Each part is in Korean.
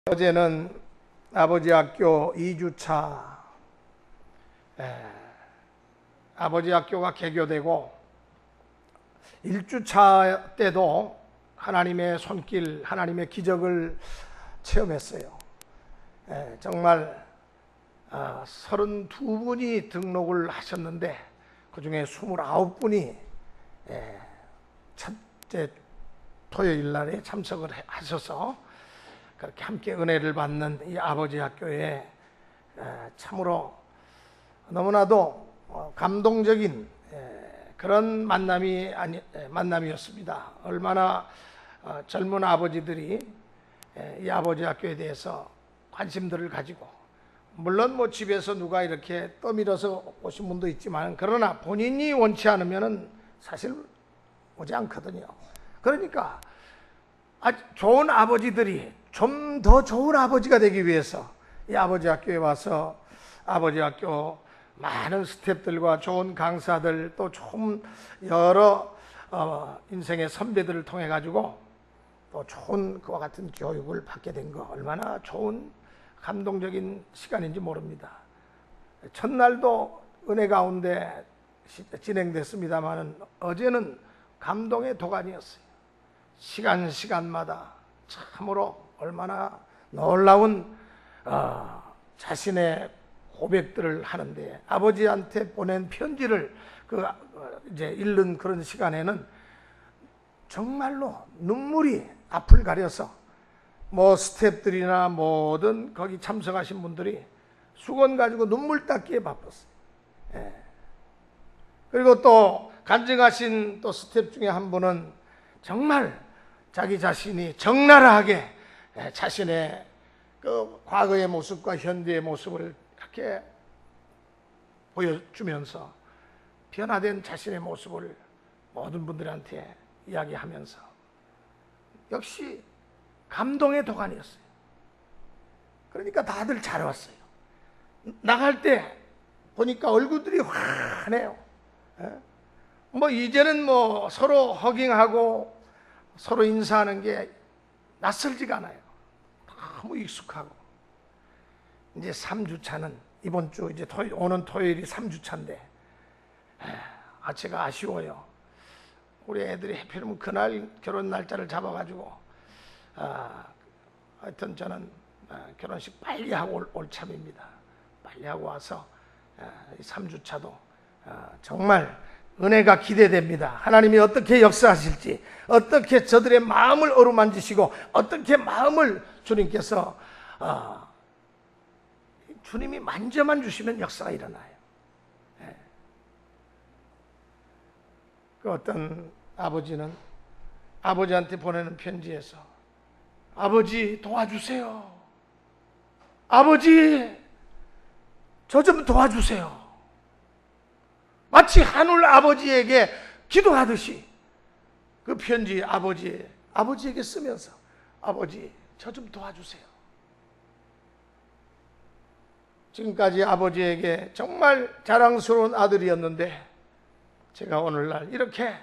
어제는 아버지 학교 2주차 아버지 학교가 개교되고 1주차 때도 하나님의 손길, 하나님의 기적을 체험했어요. 정말 32분이 등록을 하셨는데 그 중에 29분이 첫째 토요일 날에 참석을 하셔서 그렇게 함께 은혜를 받는 이 아버지 학교에 참으로 너무나도 감동적인 그런 만남이었습니다. 얼마나 젊은 아버지들이 이 아버지 학교에 대해서 관심들을 가지고, 물론 집에서 누가 이렇게 떠밀어서 오신 분도 있지만, 그러나 본인이 원치 않으면은 사실 오지 않거든요. 그러니까 좋은 아버지들이 좀 더 좋은 아버지가 되기 위해서 이 아버지 학교에 와서 아버지 학교 많은 스태프들과 좋은 강사들, 또 좋은 여러 인생의 선배들을 통해 가지고 또 좋은 그와 같은 교육을 받게 된 거, 얼마나 좋은 감동적인 시간인지 모릅니다. 첫날도 은혜 가운데 진행됐습니다만 어제는 감동의 도가니였어요. 시간마다 참으로 얼마나 놀라운 자신의 고백들을 하는데, 아버지한테 보낸 편지를 이제 읽는 그런 시간에는 정말로 눈물이 앞을 가려서 스태프들이나 모든 거기 참석하신 분들이 수건 가지고 눈물 닦기에 바빴어요. 그리고 또 간증하신 또 스태프 중에 한 분은 정말 자기 자신이 적나라하게 자신의 그 과거의 모습과 현재의 모습을 이렇게 보여주면서 변화된 자신의 모습을 모든 분들한테 이야기하면서 역시 감동의 도가니였어요. 그러니까 다들 잘 왔어요. 나갈 때 보니까 얼굴들이 환해요. 이제는 서로 허깅하고 서로 인사하는 게 낯설지가 않아요. 너무 익숙하고. 이제 3주차는 이번 주 이제 오는 토요일이 3주차인데 제가 아쉬워요. 우리 애들이 하필이면 그날 결혼 날짜를 잡아가지고 하여튼 저는 결혼식 빨리 하고 올 참입니다. 빨리 하고 와서 3주차도 정말 은혜가 기대됩니다. 하나님이 어떻게 역사하실지, 어떻게 저들의 마음을 어루만지시고, 어떻게 마음을 주님께서 주님이 만져만 주시면 역사가 일어나요. 그 어떤 아버지는 아버지한테 보내는 편지에서 아버지 도와주세요. 아버지 저 좀 도와주세요. 마치 하늘 아버지에게 기도하듯이 그 편지 아버지에게 쓰면서 아버지 저 좀 도와주세요. 지금까지 아버지에게 정말 자랑스러운 아들이었는데 제가 오늘날 이렇게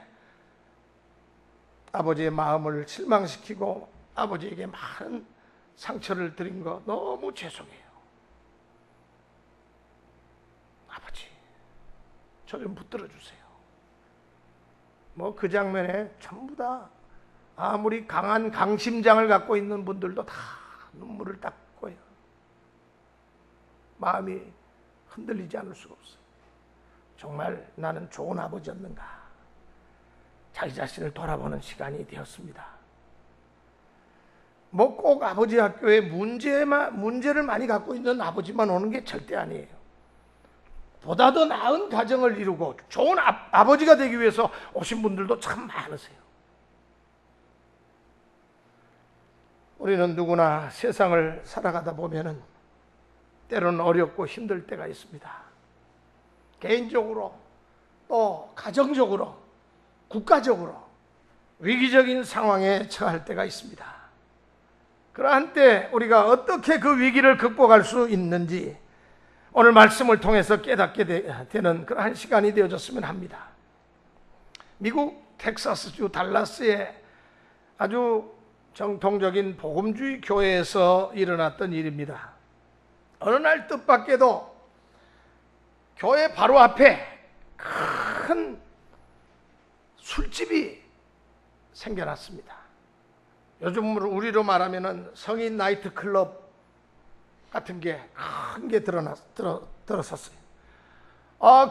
아버지의 마음을 실망시키고 아버지에게 많은 상처를 드린 거 너무 죄송해요. 아버지 저 좀 붙들어 주세요. 그 장면에 전부 다 아무리 강한 강심장을 갖고 있는 분들도 다 눈물을 닦고요. 마음이 흔들리지 않을 수가 없어요. 정말 나는 좋은 아버지였는가? 자기 자신을 돌아보는 시간이 되었습니다. 꼭 아버지 학교에 문제를 많이 갖고 있는 아버지만 오는 게 절대 아니에요. 보다 더 나은 가정을 이루고 좋은 아버지가 되기 위해서 오신 분들도 참 많으세요. 우리는 누구나 세상을 살아가다 보면은 때로는 어렵고 힘들 때가 있습니다. 개인적으로 또 가정적으로 국가적으로 위기적인 상황에 처할 때가 있습니다. 그러한 때 우리가 어떻게 그 위기를 극복할 수 있는지 오늘 말씀을 통해서 깨닫게 되는 그러한 시간이 되어졌으면 합니다. 미국 텍사스주 달라스에 아주 정통적인 복음주의 교회에서 일어났던 일입니다. 어느 날 뜻밖에도 교회 바로 앞에 큰 술집이 생겨났습니다. 요즘 우리로 말하면 성인 나이트클럽 같은 게 큰 게 들어섰어요.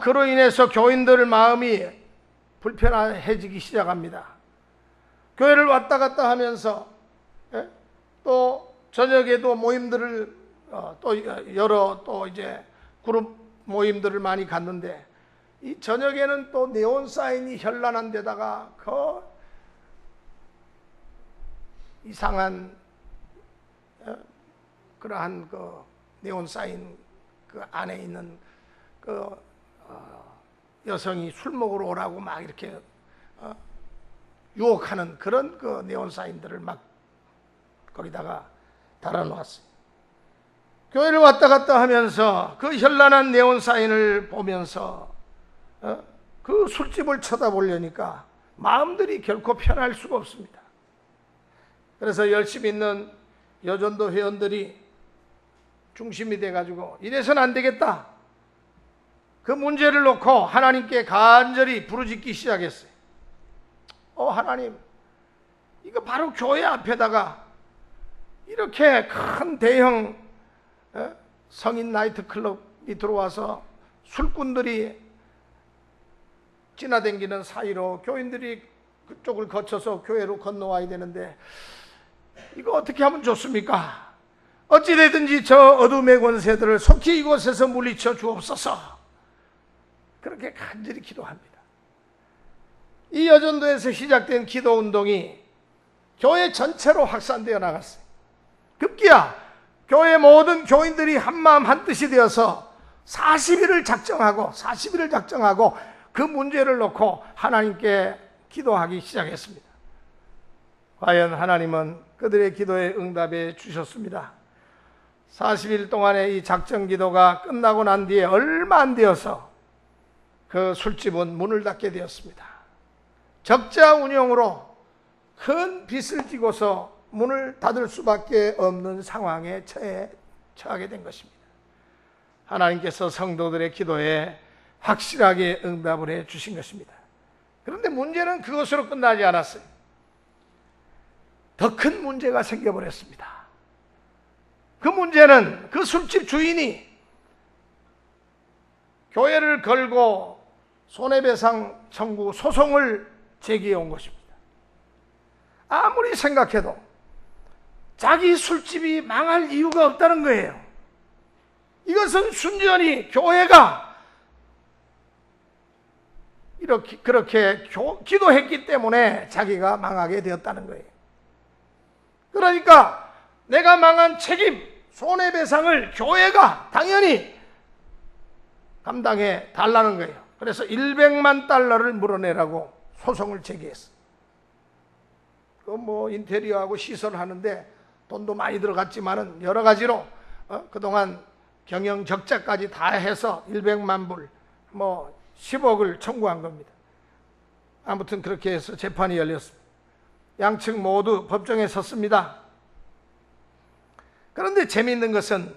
그로 인해서 교인들 마음이 불편해지기 시작합니다. 교회를 왔다 갔다 하면서 또 저녁에도 모임들을 또 여러 또 이제 그룹 모임들을 많이 갔는데, 이 저녁에는 또 네온 사인이 현란한 데다가 그 이상한 그러한 그 네온 사인 그 안에 있는 그 여성이 술 먹으러 오라고 막 이렇게 유혹하는 그런 그 네온 사인들을 막 거기다가 달아놓았어요. 교회를 왔다 갔다 하면서 그 현란한 네온 사인을 보면서 그 술집을 쳐다보려니까 마음들이 결코 편할 수가 없습니다. 그래서 열심히 있는 여전도 회원들이 중심이 돼가지고 이래서는 안 되겠다. 그 문제를 놓고 하나님께 간절히 부르짖기 시작했어요. 하나님, 이거 바로 교회 앞에다가 이렇게 큰 대형 성인 나이트클럽이 들어와서 술꾼들이 지나다니는 사이로 교인들이 그쪽을 거쳐서 교회로 건너와야 되는데 이거 어떻게 하면 좋습니까? 어찌되든지 저 어둠의 권세들을 속히 이곳에서 물리쳐 주옵소서. 그렇게 간절히 기도합니다. 이 여전도에서 시작된 기도 운동이 교회 전체로 확산되어 나갔어요. 급기야 교회 모든 교인들이 한마음 한뜻이 되어서 40일을 작정하고 그 문제를 놓고 하나님께 기도하기 시작했습니다. 과연 하나님은 그들의 기도에 응답해 주셨습니다. 40일 동안의 이 작정 기도가 끝나고 난 뒤에 얼마 안 되어서 그 술집은 문을 닫게 되었습니다. 적자 운영으로 큰 빚을 지고서 문을 닫을 수밖에 없는 상황에 처하게 된 것입니다. 하나님께서 성도들의 기도에 확실하게 응답을 해 주신 것입니다. 그런데 문제는 그것으로 끝나지 않았어요. 더 큰 문제가 생겨버렸습니다. 그 문제는 그 술집 주인이 교회를 걸고 손해배상 청구 소송을 제기해 온 것입니다. 아무리 생각해도 자기 술집이 망할 이유가 없다는 거예요. 이것은 순전히 교회가 그렇게 기도했기 때문에 자기가 망하게 되었다는 거예요. 그러니까 내가 망한 책임, 손해배상을 교회가 당연히 감당해 달라는 거예요. 그래서 100만 달러를 물어내라고 소송을 제기했어요. 그 인테리어하고 시설하는데 돈도 많이 들어갔지만은 여러 가지로 그동안 경영 적자까지 다 해서 100만 불, 10억을 청구한 겁니다. 아무튼 그렇게 해서 재판이 열렸습니다. 양측 모두 법정에 섰습니다. 그런데 재미있는 것은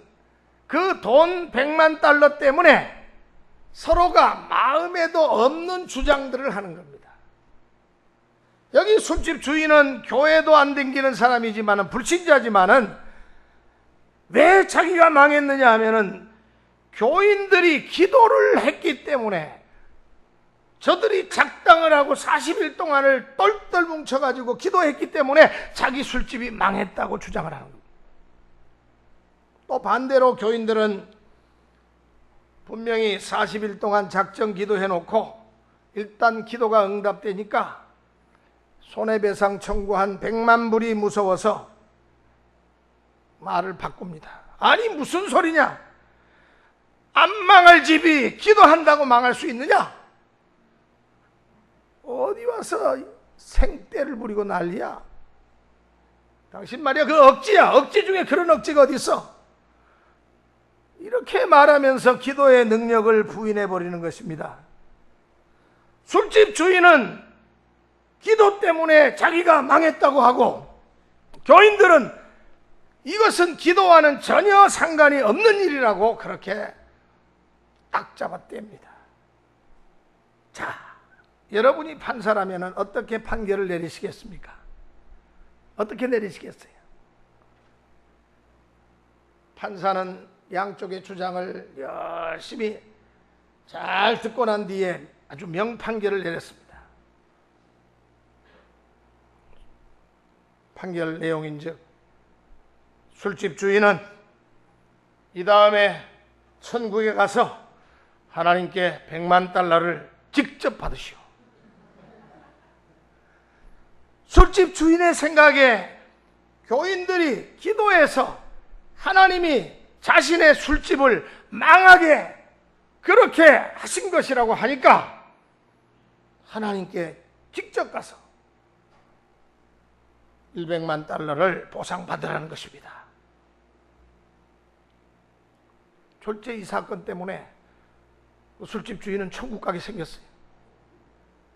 그 돈 100만 달러 때문에 서로가 마음에도 없는 주장들을 하는 겁니다. 여기 술집 주인은 교회도 안 댕기는 사람이지만은 불신자지만은 왜 자기가 망했느냐 하면은 교인들이 기도를 했기 때문에, 저들이 작당을 하고 40일 동안을 똘똘 뭉쳐가지고 기도했기 때문에 자기 술집이 망했다고 주장을 하는 겁니다. 또 반대로 교인들은 분명히 40일 동안 작정 기도해놓고 일단 기도가 응답되니까 손해배상 청구한 100만 불이 무서워서 말을 바꿉니다. 아니 무슨 소리냐? 안 망할 집이 기도한다고 망할 수 있느냐? 어디 와서 생떼를 부리고 난리야? 당신 말이야 그 억지야. 억지 중에 그런 억지가 어디 있어? 이렇게 말하면서 기도의 능력을 부인해버리는 것입니다. 술집 주인은 기도 때문에 자기가 망했다고 하고, 교인들은 이것은 기도와는 전혀 상관이 없는 일이라고 그렇게 딱 잡아뗍니다. 자, 여러분이 판사라면 어떻게 판결을 내리시겠습니까? 어떻게 내리시겠어요? 판사는 양쪽의 주장을 열심히 잘 듣고 난 뒤에 아주 명판결을 내렸습니다. 판결 내용인즉 술집 주인은 이 다음에 천국에 가서 하나님께 100만 달러를 직접 받으시오. 술집 주인의 생각에 교인들이 기도해서 하나님이 자신의 술집을 망하게 그렇게 하신 것이라고 하니까 하나님께 직접 가서 100만 달러를 보상받으라는 것입니다. 졸제 이 사건 때문에 술집 주인은 천국 가게 생겼어요.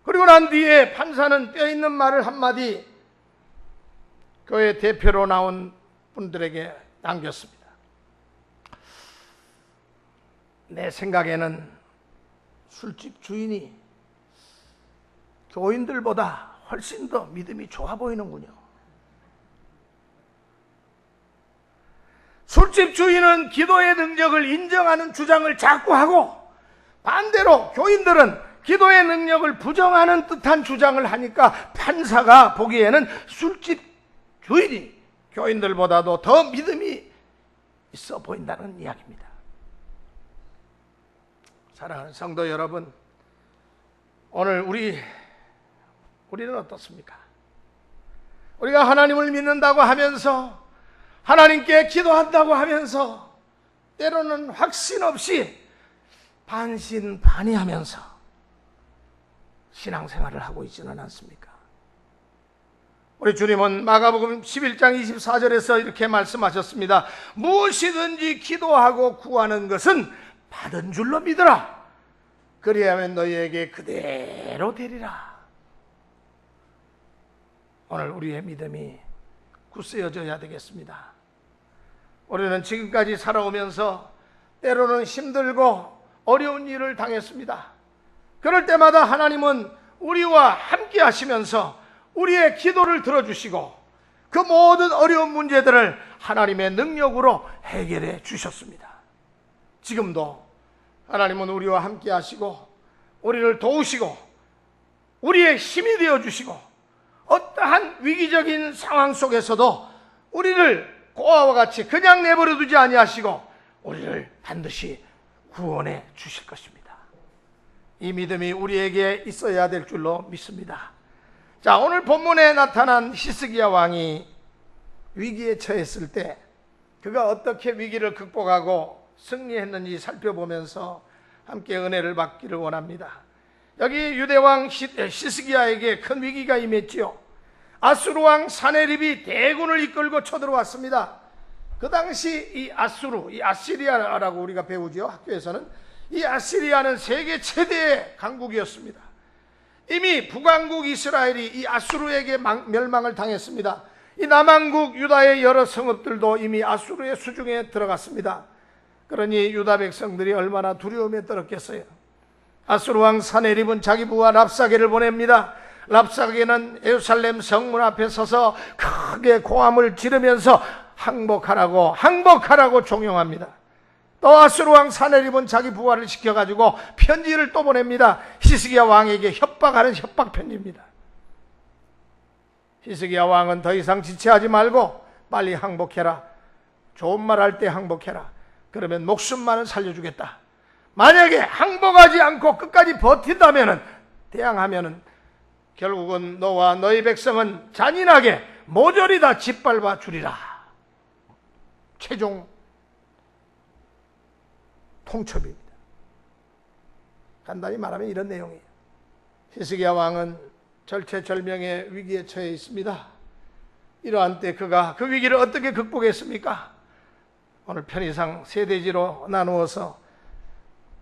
그리고 난 뒤에 판사는 뼈있는 말을 한마디 교회 대표로 나온 분들에게 남겼습니다. 내 생각에는 술집 주인이 교인들보다 훨씬 더 믿음이 좋아 보이는군요. 술집 주인은 기도의 능력을 인정하는 주장을 자꾸 하고 반대로 교인들은 기도의 능력을 부정하는 듯한 주장을 하니까 판사가 보기에는 술집 주인이 교인들보다도 더 믿음이 있어 보인다는 이야기입니다. 사랑하는 성도 여러분, 오늘 우리는 어떻습니까? 우리가 하나님을 믿는다고 하면서 하나님께 기도한다고 하면서 때로는 확신 없이 반신반의하면서 신앙생활을 하고 있지는 않습니까? 우리 주님은 마가복음 11장 24절에서 이렇게 말씀하셨습니다. 무엇이든지 기도하고 구하는 것은 받은 줄로 믿으라. 그리하면 너희에게 그대로 되리라. 오늘 우리의 믿음이 굳세어져야 되겠습니다. 우리는 지금까지 살아오면서 때로는 힘들고 어려운 일을 당했습니다. 그럴 때마다 하나님은 우리와 함께 하시면서 우리의 기도를 들어주시고 그 모든 어려운 문제들을 하나님의 능력으로 해결해 주셨습니다. 지금도 하나님은 우리와 함께 하시고 우리를 도우시고 우리의 힘이 되어 주시고 어떠한 위기적인 상황 속에서도 우리를 고아와 같이 그냥 내버려 두지 아니하시고 우리를 반드시 구원해 주실 것입니다. 이 믿음이 우리에게 있어야 될 줄로 믿습니다. 자, 오늘 본문에 나타난 히스기야 왕이 위기에 처했을 때 그가 어떻게 위기를 극복하고 승리했는지 살펴보면서 함께 은혜를 받기를 원합니다. 여기 유대왕 히스기야에게 큰 위기가 임했지요. 아수르 왕 사네립이 대군을 이끌고 쳐들어왔습니다. 그 당시 이 아시리아라고 우리가 배우죠. 학교에서는 이 아시리아는 세계 최대의 강국이었습니다. 이미 북왕국 이스라엘이 이 아수르에게 멸망을 당했습니다. 이 남왕국 유다의 여러 성읍들도 이미 아수르의 수중에 들어갔습니다. 그러니 유다 백성들이 얼마나 두려움에 떨었겠어요. 아수르 왕 사네립은 자기 부하 랍사게를 보냅니다. 랍사게는 예루살렘 성문 앞에 서서 크게 고함을 지르면서 항복하라고 종용합니다. 또 아수르 왕 사네립은 자기 부하를 시켜가지고 편지를 또 보냅니다. 히스기야 왕에게 협박하는 협박 편지입니다. 히스기야 왕은 더 이상 지체하지 말고 빨리 항복해라. 좋은 말 할 때 항복해라. 그러면 목숨만은 살려주겠다. 만약에 항복하지 않고 끝까지 버틴다면은 대항하면은 결국은 너와 너희 백성은 잔인하게 모조리 다 짓밟아 주리라. 최종 통첩입니다. 간단히 말하면 이런 내용이에요. 히스기야 왕은 절체절명의 위기에 처해 있습니다. 이러한 때 그가 그 위기를 어떻게 극복했습니까? 오늘 편의상 세 대지로 나누어서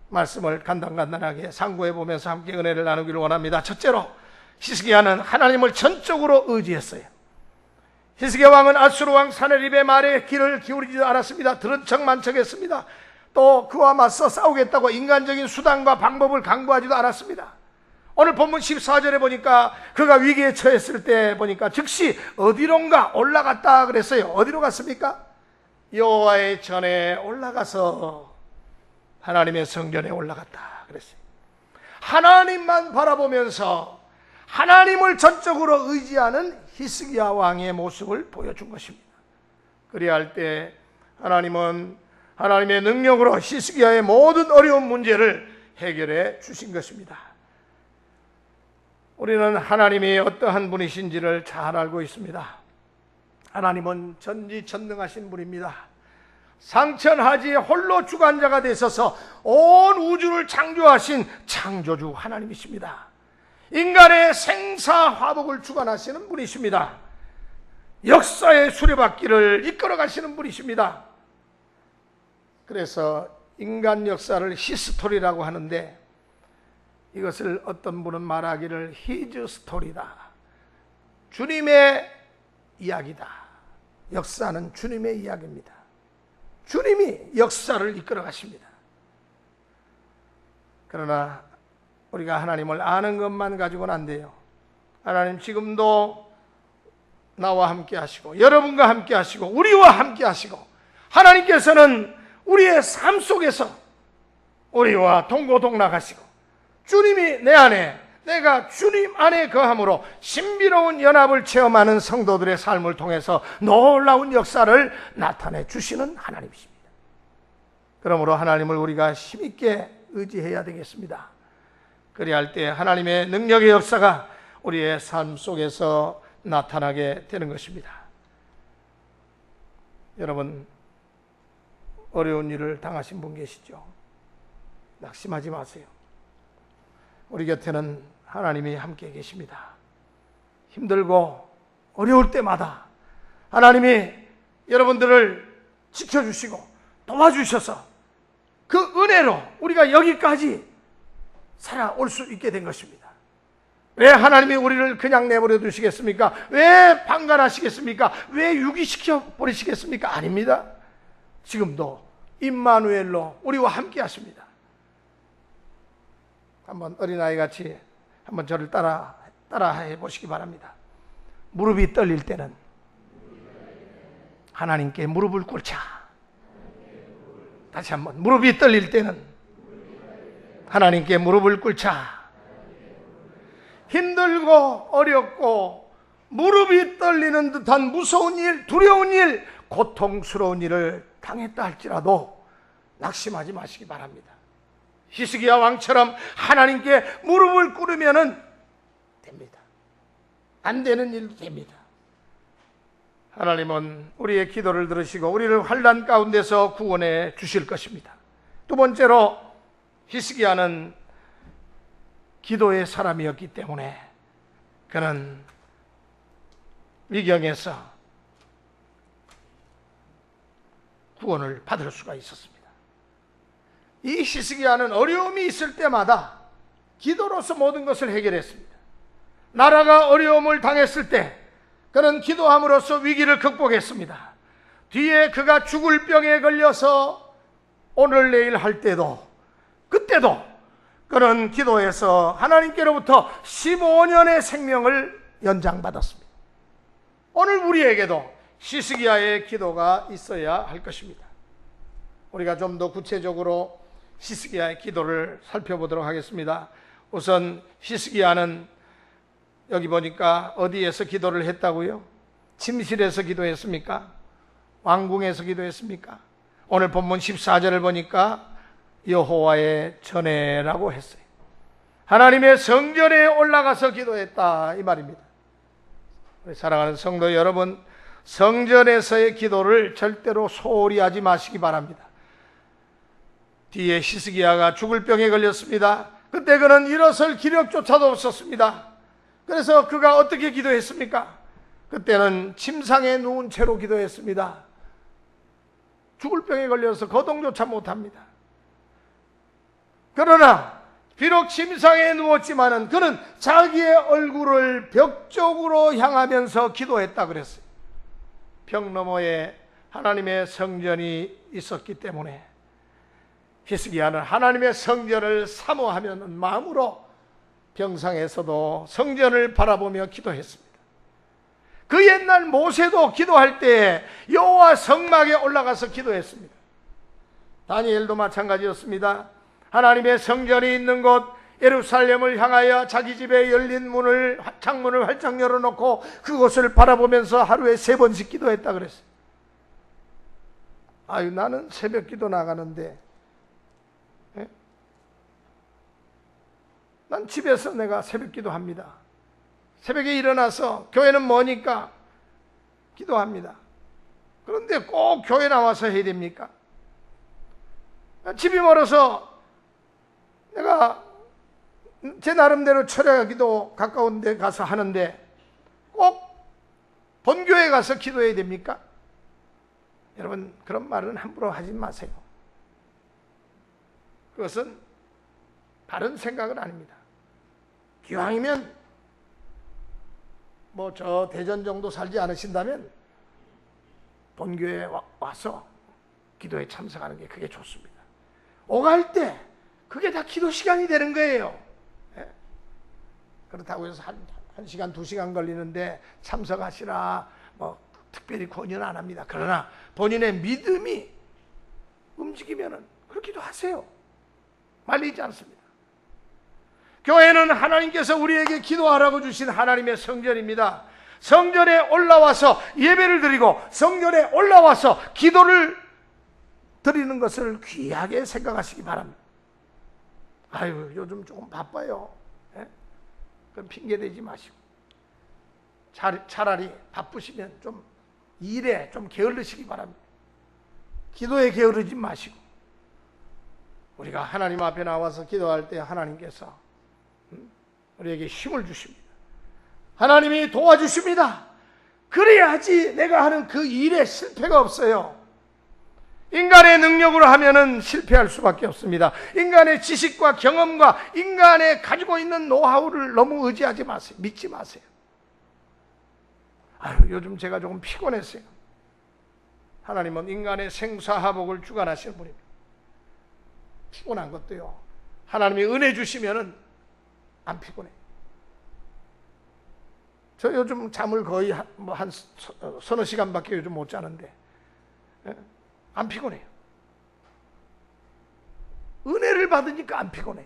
말씀을 간단하게 상고해 보면서 함께 은혜를 나누기를 원합니다. 첫째로 히스기야는 하나님을 전적으로 의지했어요. 히스기야 왕은 아수르 왕 사네립의 말에 귀를 기울이지도 않았습니다. 들은 척만 척했습니다. 또 그와 맞서 싸우겠다고 인간적인 수단과 방법을 강구하지도 않았습니다. 오늘 본문 14절에 보니까 그가 위기에 처했을 때 보니까 즉시 어디론가 올라갔다 그랬어요. 어디로 갔습니까? 여호와의 전에 올라가서 하나님의 성전에 올라갔다 그랬어요. 하나님만 바라보면서 하나님을 전적으로 의지하는 히스기야 왕의 모습을 보여준 것입니다. 그리야 할 때 하나님은 하나님의 능력으로 히스기야의 모든 어려운 문제를 해결해 주신 것입니다. 우리는 하나님이 어떠한 분이신지를 잘 알고 있습니다. 하나님은 전지전능하신 분입니다. 상천하지에 홀로 주관자가 되셔서 온 우주를 창조하신 창조주 하나님이십니다. 인간의 생사화복을 주관하시는 분이십니다. 역사의 수레바퀴를 이끌어 가시는 분이십니다. 그래서 인간 역사를 히스토리라고 하는데 이것을 어떤 분은 말하기를 히즈 스토리다. 주님의 이야기다. 역사는 주님의 이야기입니다. 주님이 역사를 이끌어 가십니다. 그러나 우리가 하나님을 아는 것만 가지고는 안 돼요. 하나님 지금도 나와 함께 하시고 여러분과 함께 하시고 우리와 함께 하시고 하나님께서는 우리의 삶 속에서 우리와 동고동락하시고 주님이 내 안에 내가 주님 안에 거함으로 신비로운 연합을 체험하는 성도들의 삶을 통해서 놀라운 역사를 나타내 주시는 하나님이십니다. 그러므로 하나님을 우리가 힘있게 의지해야 되겠습니다. 그래야 할 때 하나님의 능력의 역사가 우리의 삶 속에서 나타나게 되는 것입니다. 여러분, 어려운 일을 당하신 분 계시죠? 낙심하지 마세요. 우리 곁에는 하나님이 함께 계십니다. 힘들고 어려울 때마다 하나님이 여러분들을 지켜주시고 도와주셔서 그 은혜로 우리가 여기까지 살아올 수 있게 된 것입니다. 왜 하나님이 우리를 그냥 내버려 두시겠습니까? 왜 방관하시겠습니까? 왜 유기시켜 버리시겠습니까? 아닙니다. 지금도 임마누엘로 우리와 함께 하십니다. 한번 어린아이같이 한번 저를 따라해 보시기 바랍니다. 무릎이 떨릴 때는 하나님께 무릎을 꿇자. 다시 한번 무릎이 떨릴 때는 하나님께 무릎을 꿇자. 힘들고 어렵고 무릎이 떨리는 듯한 무서운 일, 두려운 일, 고통스러운 일을 당했다 할지라도 낙심하지 마시기 바랍니다. 히스기야 왕처럼 하나님께 무릎을 꿇으면 됩니다. 안 되는 일도 됩니다. 하나님은 우리의 기도를 들으시고 우리를 환난 가운데서 구원해 주실 것입니다. 두 번째로 히스기야는 기도의 사람이었기 때문에 그는 위경에서 구원을 받을 수가 있었습니다. 이 히스기야는 어려움이 있을 때마다 기도로서 모든 것을 해결했습니다. 나라가 어려움을 당했을 때 그는 기도함으로써 위기를 극복했습니다. 뒤에 그가 죽을 병에 걸려서 오늘 내일 할 때도 그때도 그는 기도해서 하나님께로부터 15년의 생명을 연장받았습니다. 오늘 우리에게도 히스기야의 기도가 있어야 할 것입니다. 우리가 좀 더 구체적으로 히스기야의 기도를 살펴보도록 하겠습니다. 우선 히스기야는 여기 보니까 어디에서 기도를 했다고요? 침실에서 기도했습니까? 왕궁에서 기도했습니까? 오늘 본문 14절을 보니까 여호와의 전에라고 했어요. 하나님의 성전에 올라가서 기도했다 이 말입니다. 우리 사랑하는 성도 여러분, 성전에서의 기도를 절대로 소홀히 하지 마시기 바랍니다. 뒤에 히스기야가 죽을 병에 걸렸습니다. 그때 그는 일어설 기력조차도 없었습니다. 그래서 그가 어떻게 기도했습니까? 그때는 침상에 누운 채로 기도했습니다. 죽을 병에 걸려서 거동조차 못합니다. 그러나 비록 침상에 누웠지만은 그는 자기의 얼굴을 벽 쪽으로 향하면서 기도했다 그랬어요. 병 너머에 하나님의 성전이 있었기 때문에 히스기야는 하나님의 성전을 사모하는 마음으로 병상에서도 성전을 바라보며 기도했습니다. 그 옛날 모세도 기도할 때 여호와 성막에 올라가서 기도했습니다. 다니엘도 마찬가지였습니다. 하나님의 성전이 있는 곳 예루살렘을 향하여 자기 집에 열린 창문을 활짝 열어놓고 그곳을 바라보면서 하루에 3번씩 기도했다 그랬어요. 아유, 나는 새벽 기도 나가는데, 난 집에서 내가 새벽 기도합니다. 새벽에 일어나서 교회는 머니까 기도합니다. 그런데 꼭 교회 나와서 해야 됩니까? 집이 멀어서 내가 제 나름대로 철야기도 가까운 데 가서 하는데 꼭 본교회 가서 기도해야 됩니까? 여러분, 그런 말은 함부로 하지 마세요. 그것은 바른 생각은 아닙니다. 기왕이면 뭐 저 대전 정도 살지 않으신다면 본교회에 와서 기도에 참석하는 게 그게 좋습니다. 오갈 때 그게 다 기도 시간이 되는 거예요. 그렇다고 해서 한 시간, 2시간 걸리는데 참석하시라 뭐 특별히 권유는 안 합니다. 그러나 본인의 믿음이 움직이면은 그렇기도 하세요. 말리지 않습니다. 교회는 하나님께서 우리에게 기도하라고 주신 하나님의 성전입니다. 성전에 올라와서 예배를 드리고 성전에 올라와서 기도를 드리는 것을 귀하게 생각하시기 바랍니다. 아유, 요즘 조금 바빠요. 그럼 핑계대지 마시고 차라리 바쁘시면 좀 일에 좀 게을르시기 바랍니다. 기도에 게으르지 마시고 우리가 하나님 앞에 나와서 기도할 때 하나님께서 우리에게 힘을 주십니다. 하나님이 도와주십니다. 그래야지 내가 하는 그 일에 실패가 없어요. 인간의 능력으로 하면은 실패할 수밖에 없습니다. 인간의 지식과 경험과 인간의 가지고 있는 노하우를 너무 의지하지 마세요. 믿지 마세요. 아유, 요즘 제가 조금 피곤했어요. 하나님은 인간의 생사화복을 주관하시는 분입니다. 피곤한 것도요, 하나님이 은혜 주시면은 안 피곤해요. 저 요즘 잠을 거의 한 서너 시간밖에 요즘 못 자는데 안 피곤해요. 은혜를 받으니까 안 피곤해요.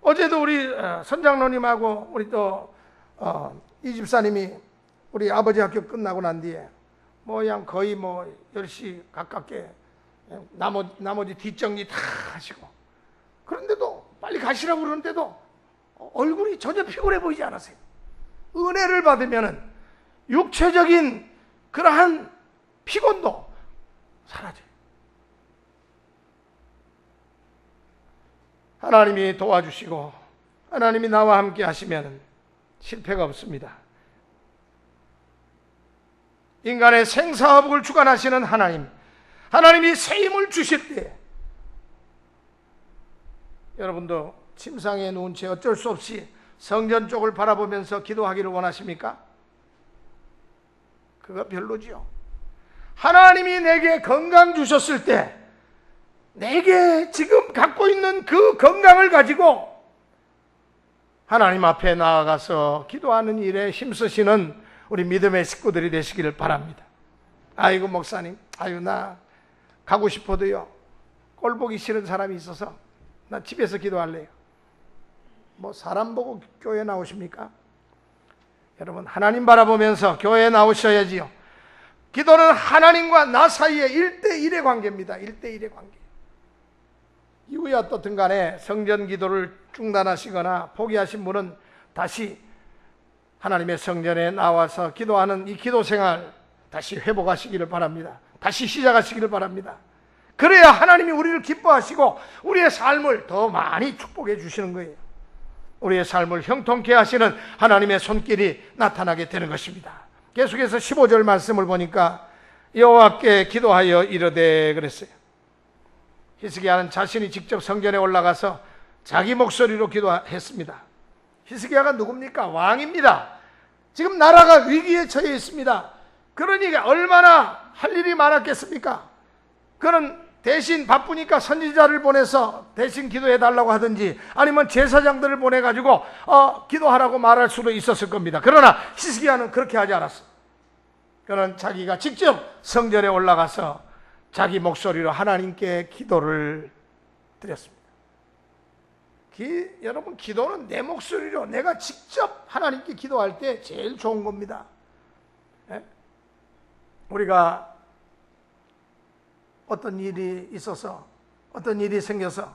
어제도 우리 선장로님하고 우리 또 이 집사님이 우리 아버지 학교 끝나고 난 뒤에 그냥 거의 10시 가깝게 나머지 뒷정리 다 하시고, 그런데도 빨리 가시라고 그러는데도 얼굴이 전혀 피곤해 보이지 않았어요. 은혜를 받으면은 육체적인 그러한 피곤도 사라져요. 하나님이 도와주시고 하나님이 나와 함께 하시면 실패가 없습니다. 인간의 생사화복을 주관하시는 하나님이 새 힘을 주실 때 여러분도 침상에 누운 채 어쩔 수 없이 성전 쪽을 바라보면서 기도하기를 원하십니까? 그거 별로지요. 하나님이 내게 건강 주셨을 때 내게 지금 갖고 있는 그 건강을 가지고 하나님 앞에 나아가서 기도하는 일에 힘쓰시는 우리 믿음의 식구들이 되시기를 바랍니다. 아이고 목사님, 아유 나 가고 싶어도요 꼴 보기 싫은 사람이 있어서 나 집에서 기도할래요. 사람 보고 교회 나오십니까? 여러분, 하나님 바라보면서 교회에 나오셔야지요. 기도는 하나님과 나 사이의 1대1의 관계입니다. 1대1의 관계. 이후에 어떻든 간에 성전 기도를 중단하시거나 포기하신 분은 다시 하나님의 성전에 나와서 기도하는 이 기도 생활 다시 회복하시기를 바랍니다. 다시 시작하시기를 바랍니다. 그래야 하나님이 우리를 기뻐하시고 우리의 삶을 더 많이 축복해 주시는 거예요. 우리의 삶을 형통케 하시는 하나님의 손길이 나타나게 되는 것입니다. 계속해서 15절 말씀을 보니까 여호와께 기도하여 이르되 그랬어요. 히스기야는 자신이 직접 성전에 올라가서 자기 목소리로 기도했습니다. 히스기야가 누굽니까? 왕입니다. 지금 나라가 위기에 처해 있습니다. 그러니까 얼마나 할 일이 많았겠습니까? 그는 대신 바쁘니까 선지자를 보내서 대신 기도해 달라고 하든지 아니면 제사장들을 보내가지고 기도하라고 말할 수도 있었을 겁니다. 그러나 히스기야는 그렇게 하지 않았어. 그는 자기가 직접 성전에 올라가서 자기 목소리로 하나님께 기도를 드렸습니다. 여러분, 기도는 내 목소리로 내가 직접 하나님께 기도할 때 제일 좋은 겁니다. 우리가 어떤 일이 있어서, 어떤 일이 생겨서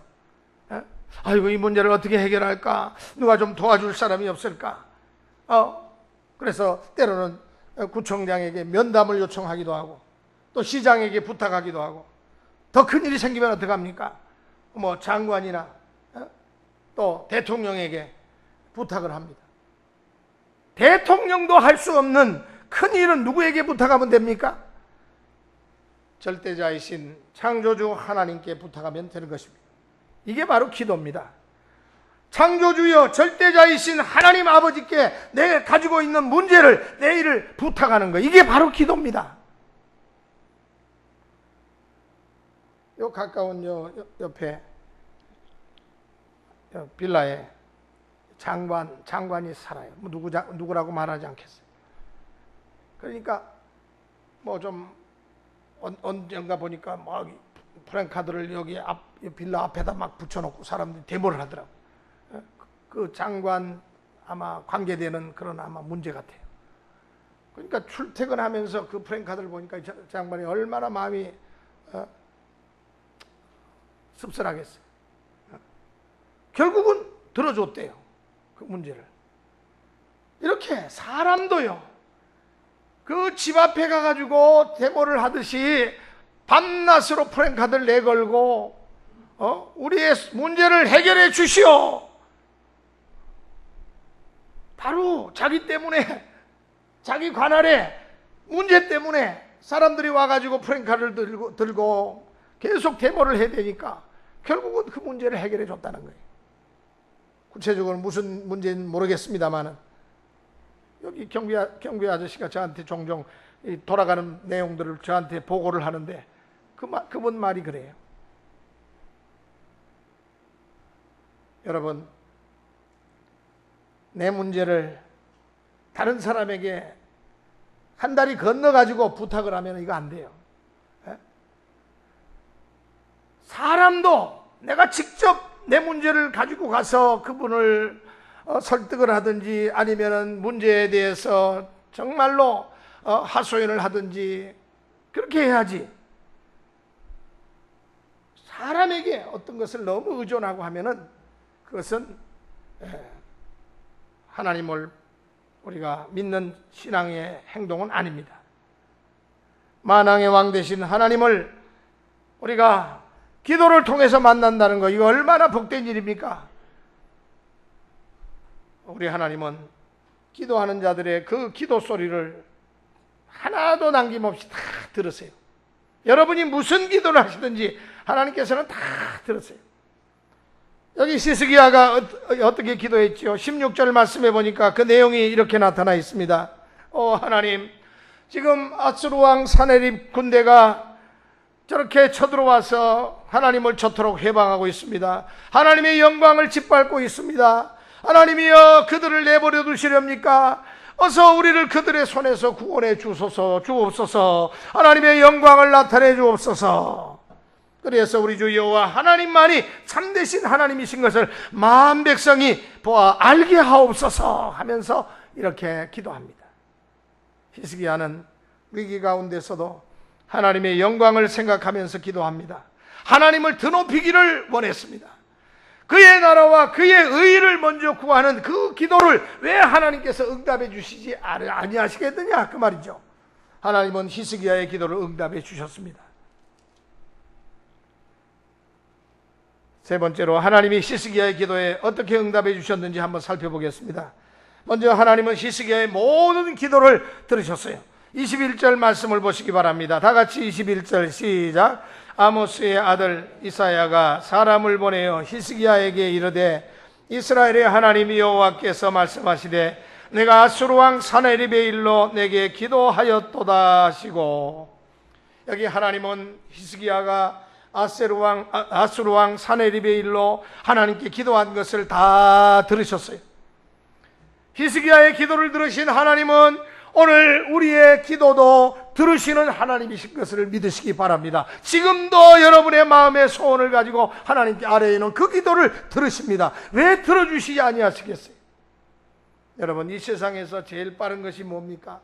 아이고, 이 문제를 어떻게 해결할까? 누가 좀 도와줄 사람이 없을까? 그래서 때로는 구청장에게 면담을 요청하기도 하고 또 시장에게 부탁하기도 하고, 더 큰 일이 생기면 어떡합니까? 뭐 장관이나 또 대통령에게 부탁을 합니다. 대통령도 할 수 없는 큰 일은 누구에게 부탁하면 됩니까? 절대자이신 창조주 하나님께 부탁하면 되는 것입니다. 이게 바로 기도입니다. 창조주여, 절대자이신 하나님 아버지께 내가 가지고 있는 문제를, 내 일을 부탁하는 거, 이게 바로 기도입니다. 요 가까운 옆에 빌라에 장관이 살아요. 뭐 누구라고 말하지 않겠어요. 그러니까 뭐 좀 언젠가 보니까 막 프랭카드를 여기 빌라 앞에다 막 붙여놓고 사람들이 데모를 하더라고. 그 장관 아마 관계되는 그런 아마 문제 같아요. 그러니까 출퇴근하면서 그 프랭카드를 보니까 장관이 얼마나 마음이 씁쓸하겠어요. 결국은 들어줬대요, 그 문제를. 이렇게 사람도요, 그 집 앞에 가가지고 데모를 하듯이 밤낮으로 프랭카드를 내걸고 우리의 문제를 해결해 주시오. 바로 자기 때문에, 자기 관할의 문제 때문에 사람들이 와가지고 프랭카드를 들고 계속 데모를 해야 되니까 결국은 그 문제를 해결해 줬다는 거예요. 구체적으로 무슨 문제인지는 모르겠습니다만은 여기 경비 아저씨가 저한테 종종 돌아가는 내용들을 저한테 보고를 하는데 그분 말이 그래요. 여러분, 내 문제를 다른 사람에게 한 다리 건너가지고 부탁을 하면 이거 안 돼요. 사람도 내가 직접 내 문제를 가지고 가서 그분을 설득을 하든지 아니면은 문제에 대해서 정말로 하소연을 하든지 그렇게 해야지. 사람에게 어떤 것을 너무 의존하고 하면은 그것은 하나님을 우리가 믿는 신앙의 행동은 아닙니다. 만왕의 왕 되신 하나님을 우리가 기도를 통해서 만난다는 거, 이거 얼마나 복된 일입니까? 우리 하나님은 기도하는 자들의 그 기도 소리를 하나도 남김없이 다 들으세요. 여러분이 무슨 기도를 하시든지 하나님께서는 다 들으세요. 여기 히스기야가 어떻게 기도했죠? 16절 말씀해 보니까 그 내용이 이렇게 나타나 있습니다. 하나님, 지금 아수르 왕 사네립 군대가 저렇게 쳐들어와서 하나님을 저토록 해방하고 있습니다. 하나님의 영광을 짓밟고 있습니다. 하나님이여, 그들을 내버려 두시렵니까? 어서 우리를 그들의 손에서 구원해 주옵소서. 하나님의 영광을 나타내 주옵소서. 그래서 우리 주 여호와 하나님만이 참되신 하나님이신 것을 만 백성이 보아 알게 하옵소서 하면서 이렇게 기도합니다. 히스기야는 위기 가운데서도 하나님의 영광을 생각하면서 기도합니다. 하나님을 드높이기를 원했습니다. 그의 나라와 그의 의를 먼저 구하는 그 기도를 왜 하나님께서 응답해 주시지 아니하시겠느냐, 그 말이죠. 하나님은 히스기야의 기도를 응답해 주셨습니다. 세 번째로 하나님이 히스기야의 기도에 어떻게 응답해 주셨는지 한번 살펴보겠습니다. 먼저 하나님은 히스기야의 모든 기도를 들으셨어요. 21절 말씀을 보시기 바랍니다. 다 같이 21절 시작. 아모스의 아들 이사야가 사람을 보내어 히스기야에게 이르되, 이스라엘의 하나님 여호와께서 말씀하시되, 내가 아수르 왕 사네립의 일로 내게 기도하였도다 하시고, 여기 하나님은 히스기야가 아수르 왕 사네립의 일로 하나님께 기도한 것을 다 들으셨어요. 히스기야의 기도를 들으신 하나님은 오늘 우리의 기도도 들으시는 하나님이신 것을 믿으시기 바랍니다. 지금도 여러분의 마음의 소원을 가지고 하나님께 아래에 있는 그 기도를 들으십니다. 왜 들어주시지 아니하시겠어요? 여러분, 이 세상에서 제일 빠른 것이 뭡니까?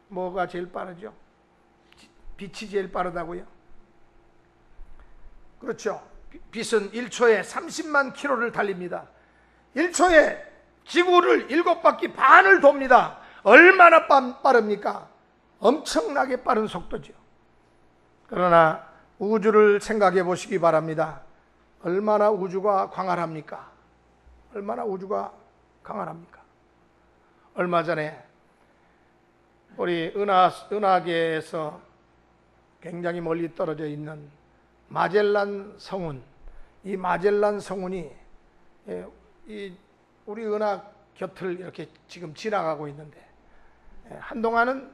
뭐가 제일 빠르죠? 빛이 제일 빠르다고요? 그렇죠. 빛은 1초에 30만 킬로를 달립니다. 1초에 지구를 7바퀴 반을 돕니다. 얼마나 빠릅니까? 엄청나게 빠른 속도죠. 그러나 우주를 생각해 보시기 바랍니다. 얼마나 우주가 광활합니까? 얼마나 우주가 광활합니까? 얼마 전에 우리 은하계에서 굉장히 멀리 떨어져 있는 마젤란 성운, 이 마젤란 성운이 우리 은하 곁을 이렇게 지금 지나가고 있는데, 한동안은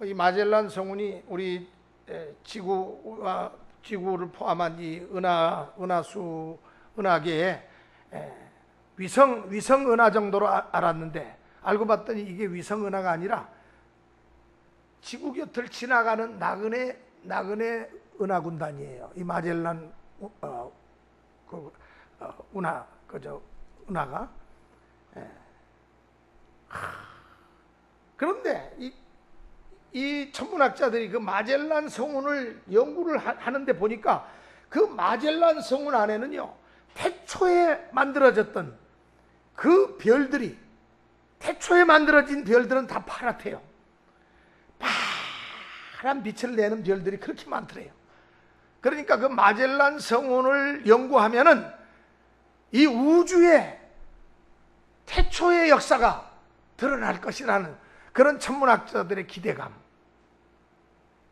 이 마젤란 성운이 우리 지구를 포함한 이 은하계에 위성 은하 정도로 알았는데, 알고 봤더니 이게 위성 은하가 아니라 지구 곁을 지나가는 나그네 은하 군단이에요. 이 마젤란 은하가. 그런데 이 천문학자들이 그 마젤란 성운을 연구를 하는데 보니까 그 마젤란 성운 안에는요, 태초에 만들어졌던 그 별들이, 태초에 만들어진 별들은 다 파랗대요. 파란 빛을 내는 별들이 그렇게 많더래요. 그러니까 그 마젤란 성운을 연구하면은 이 우주의 태초의 역사가 드러날 것이라는 그런 천문학자들의 기대감.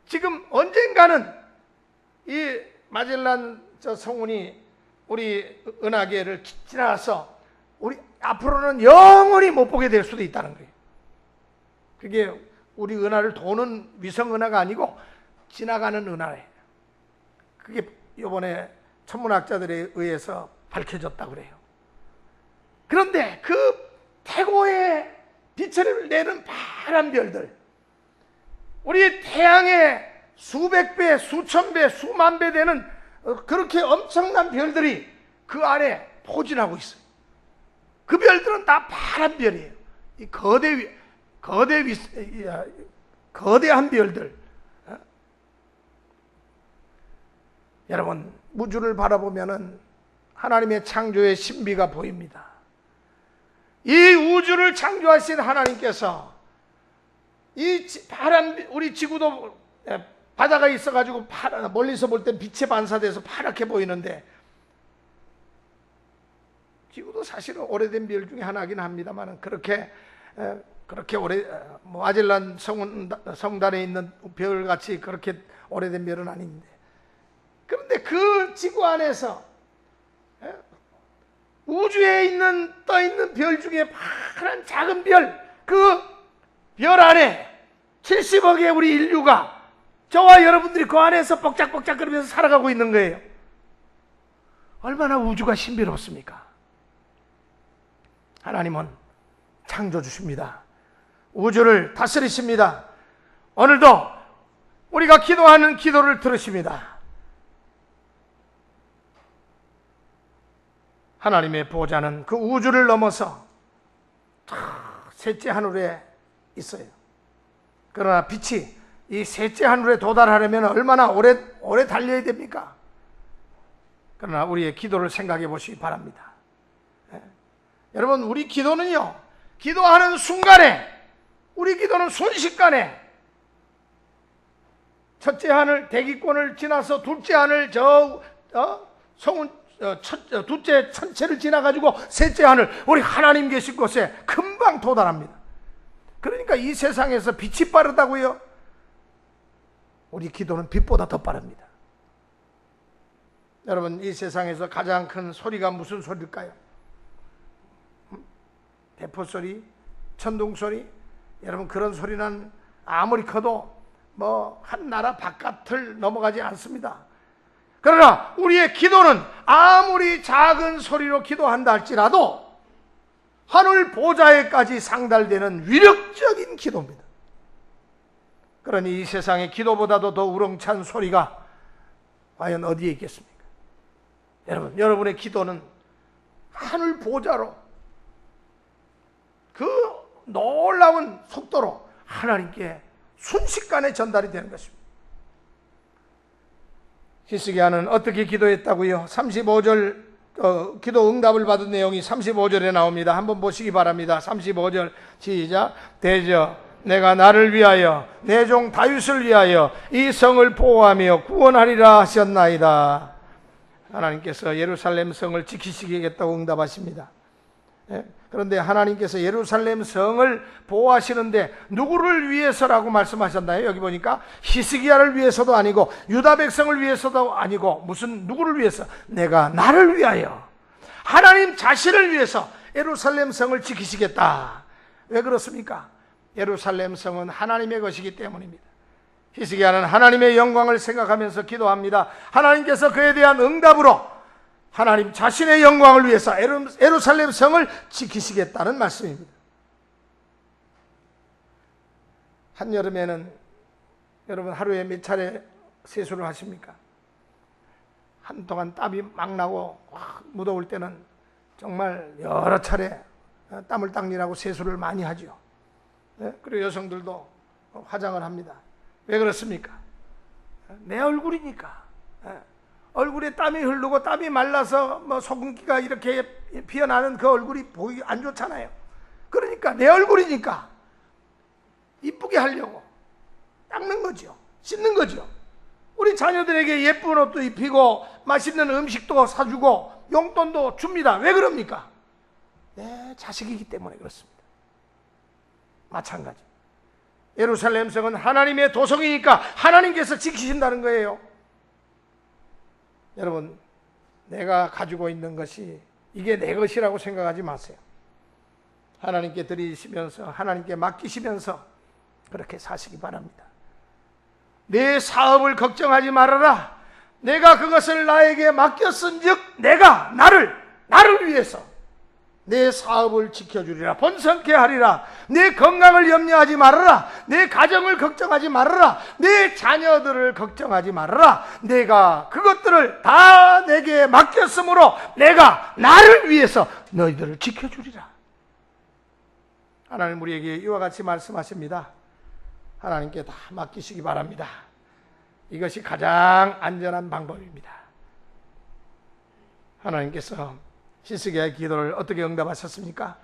지금 언젠가는 이 마젤란 성운이 우리 은하계를 지나가서 우리 앞으로는 영원히 못 보게 될 수도 있다는 거예요. 그게 우리 은하를 도는 위성 은하가 아니고 지나가는 은하예요. 그게 이번에 천문학자들에 의해서 밝혀졌다고 그래요. 그런데 그 태고의 빛을 내는 파란 별들, 우리 태양의 수백 배, 수천 배, 수만 배 되는 그렇게 엄청난 별들이 그 안에 포진하고 있어요. 그 별들은 다 파란 별이에요. 이 거대한 별들. 여러분, 우주를 바라보면은 하나님의 창조의 신비가 보입니다. 이 우주를 창조하신 하나님께서 이 파란, 우리 지구도 바다가 있어가지고 멀리서 볼 땐 빛에 반사돼서 파랗게 보이는데, 지구도 사실은 오래된 별 중에 하나긴 합니다만 그렇게 오래, 마젤란 성단에 있는 별같이 그렇게 오래된 별은 아닌데, 그런데 그 지구 안에서 우주에 떠있는 별 중에 파란 작은 별, 그 별 안에 70억의 우리 인류가, 저와 여러분들이 그 안에서 뻑짝뻑짝 거리면서 살아가고 있는 거예요. 얼마나 우주가 신비롭습니까? 하나님은 창조주십니다. 우주를 다스리십니다. 오늘도 우리가 기도하는 기도를 들으십니다. 하나님의 보좌는 그 우주를 넘어서 셋째 하늘에 있어요. 그러나 빛이 이 셋째 하늘에 도달하려면 얼마나 오래 달려야 됩니까? 그러나 우리의 기도를 생각해 보시기 바랍니다. 여러분, 우리 기도는요, 기도하는 순간에, 우리 기도는 순식간에 첫째 하늘 대기권을 지나서 둘째 하늘 둘째 천체를 지나가지고 셋째 하늘, 우리 하나님 계신 곳에 금방 도달합니다. 그러니까 이 세상에서 빛이 빠르다고요? 우리 기도는 빛보다 더 빠릅니다. 여러분, 이 세상에서 가장 큰 소리가 무슨 소리일까요? 대포 소리, 천둥 소리, 여러분 그런 소리는 아무리 커도 뭐 한 나라 바깥을 넘어가지 않습니다. 그러나 우리의 기도는 아무리 작은 소리로 기도한다 할지라도 하늘 보좌에까지 상달되는 위력적인 기도입니다. 그러니 이 세상의 기도보다도 더 우렁찬 소리가 과연 어디에 있겠습니까? 여러분의 기도는 하늘 보좌로 그 놀라운 속도로 하나님께 순식간에 전달이 되는 것입니다. 히스기야는 어떻게 기도했다고요? 35절 기도 응답을 받은 내용이 35절에 나옵니다. 한번 보시기 바랍니다. 35절 시작. 대저 내가 나를 위하여 내 종 다윗을 위하여 이 성을 보호하며 구원하리라 하셨나이다. 하나님께서 예루살렘 성을 지키시겠다고 응답하십니다. 그런데 하나님께서 예루살렘 성을 보호하시는데 누구를 위해서라고 말씀하셨나요? 여기 보니까 히스기야를 위해서도 아니고 유다 백성을 위해서도 아니고 무슨 누구를 위해서? 내가 나를 위하여, 하나님 자신을 위해서 예루살렘 성을 지키시겠다. 왜 그렇습니까? 예루살렘 성은 하나님의 것이기 때문입니다. 히스기야는 하나님의 영광을 생각하면서 기도합니다. 하나님께서 그에 대한 응답으로 하나님 자신의 영광을 위해서 예루살렘 성을 지키시겠다는 말씀입니다. 한여름에는 여러분 하루에 몇 차례 세수를 하십니까? 한동안 땀이 막 나고 무더울 때는 정말 여러 차례 땀을 닦느라고 세수를 많이 하죠. 그리고 여성들도 화장을 합니다. 왜 그렇습니까? 내 얼굴이니까. 얼굴에 땀이 흐르고 땀이 말라서 뭐 소금기가 이렇게 피어나는 그 얼굴이 보기 안 좋잖아요. 그러니까 내 얼굴이니까 이쁘게 하려고 닦는 거죠. 씻는 거죠. 우리 자녀들에게 예쁜 옷도 입히고 맛있는 음식도 사주고 용돈도 줍니다. 왜 그럽니까? 내 자식이기 때문에 그렇습니다. 마찬가지. 예루살렘 성은 하나님의 도성이니까 하나님께서 지키신다는 거예요. 여러분, 내가 가지고 있는 것이 이게 내 것이라고 생각하지 마세요. 하나님께 드리시면서 하나님께 맡기시면서 그렇게 사시기 바랍니다. 내 사업을 걱정하지 말아라. 내가 그것을 나에게 맡겼은즉 내가 나를 위해서 내 사업을 지켜주리라. 번성케 하리라. 내 건강을 염려하지 말아라. 내 가정을 걱정하지 말아라. 내 자녀들을 걱정하지 말아라. 내가 그것들을 다 내게 맡겼으므로 내가 나를 위해서 너희들을 지켜주리라. 하나님 우리에게 이와 같이 말씀하십니다. 하나님께 다 맡기시기 바랍니다. 이것이 가장 안전한 방법입니다. 하나님께서 히스기야의 기도를 어떻게 응답하셨습니까?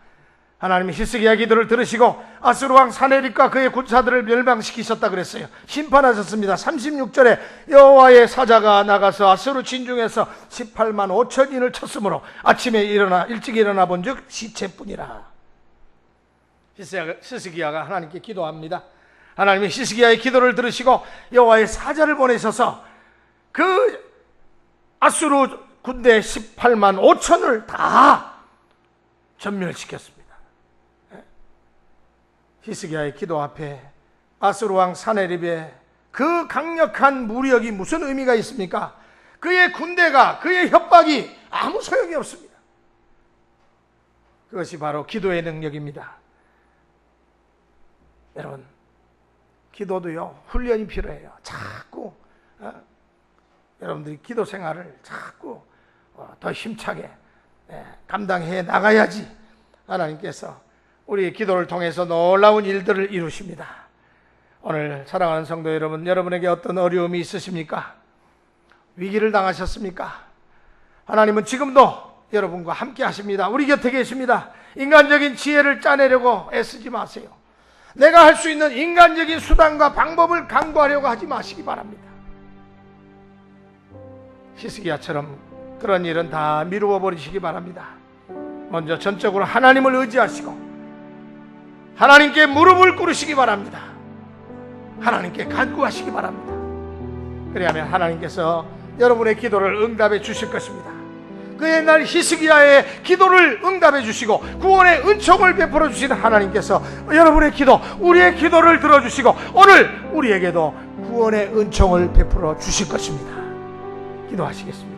하나님이 히스기야의 기도를 들으시고 아수르 왕 사네립과 그의 군사들을 멸망시키셨다 그랬어요. 심판하셨습니다. 36절에 여호와의 사자가 나가서 아수르 진중에서 18만 5천인을 쳤으므로 아침에 일찍 일어나 본즉 시체뿐이라. 히스기야가 하나님께 기도합니다. 하나님이 히스기야의 기도를 들으시고 여호와의 사자를 보내셔서 그 아수르 군대 18만 5천을 다 전멸시켰습니다. 히스기야의 기도 앞에 아수르 왕 사네립의 그 강력한 무력이 무슨 의미가 있습니까? 그의 군대가, 그의 협박이 아무 소용이 없습니다. 그것이 바로 기도의 능력입니다. 여러분, 기도도요 훈련이 필요해요. 자꾸 여러분들이 기도 생활을 자꾸 더 힘차게 감당해 나가야지 하나님께서 우리의 기도를 통해서 놀라운 일들을 이루십니다. 오늘 사랑하는 성도 여러분, 여러분에게 어떤 어려움이 있으십니까? 위기를 당하셨습니까? 하나님은 지금도 여러분과 함께 하십니다. 우리 곁에 계십니다. 인간적인 지혜를 짜내려고 애쓰지 마세요. 내가 할 수 있는 인간적인 수단과 방법을 강구하려고 하지 마시기 바랍니다. 히스기야처럼 그런 일은 다 미루어 버리시기 바랍니다. 먼저 전적으로 하나님을 의지하시고 하나님께 무릎을 꿇으시기 바랍니다. 하나님께 간구하시기 바랍니다. 그래야만 하나님께서 여러분의 기도를 응답해 주실 것입니다. 그 옛날 히스기야의 기도를 응답해 주시고 구원의 은총을 베풀어 주신 하나님께서 여러분의 기도, 우리의 기도를 들어주시고 오늘 우리에게도 구원의 은총을 베풀어 주실 것입니다. 기도하시겠습니다.